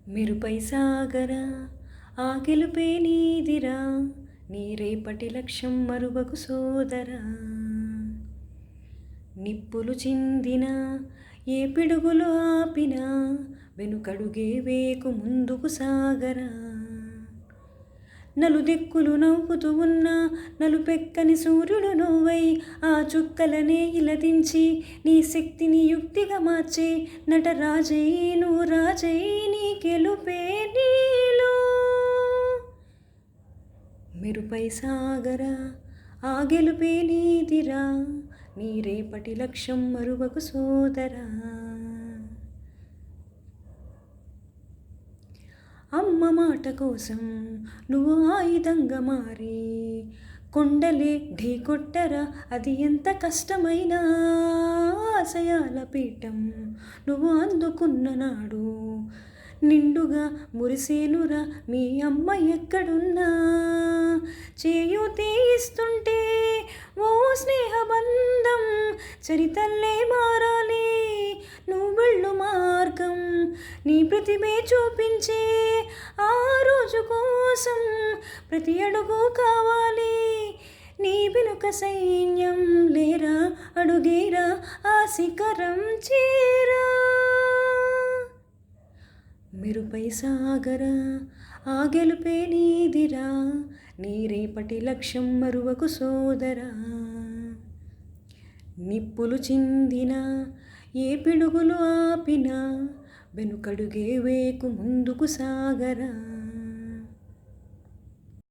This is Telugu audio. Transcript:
మెరుపై సాగరా ఆ గెలుపే నీదిరా, నీ రేపటి లక్ష్యం మరువకు సోదరా. నిప్పులు చిందిన ఏ పిడుగులు ఆపినా, వెనుకడుగే వేకు ముందుకు సాగరా. నలుదిక్కులు నవ్వుతూ ఉన్న నలుపెక్కని సూర్యుడు నువ్వై, ఆ చుక్కలనే ఇలదించి నీ శక్తిని యుక్తిగా మార్చి, నటరాజై నువ్వు రాజై నీ గెలుపే నీలో. మెరుపై సాగరా ఆ గెలుపే నీదిరా, నీ రేపటి లక్ష్యం మరువకు సోదరా. అమ్మ మాట కోసం నువ్వు ఆయుధంగా మారి, కొండలే ఢీ కొట్టరా అది ఎంత కష్టమైనా. ఆశయాల పీఠం నువ్వు అందుకున్న నాడు, నిండుగా మురిసేనురా మీ అమ్మ ఎక్కడున్నా. చేయూతే ఇస్తుంటే ఓ స్నేహబంధం చరితల్లే మారాలి. నువ్వు వెళ్ళు మార్గం నీ ప్రతిభే చూపించే, ఆ రోజు కోసం ప్రతి అడుగు కావాలి. నీ వెనుక సైన్యం లేరా, అడుగేరా ఆ శిఖరం చేరా. మెరుపై సాగరా ఆ గెలుపే నీదిరా, నీ రేపటి లక్ష్యం మరువకు సోదరా. నిప్పులు చిందిన ఏ పిడుగులు ఆపినా, వెనుకడుగే వేకు ముందుకు సాగరా.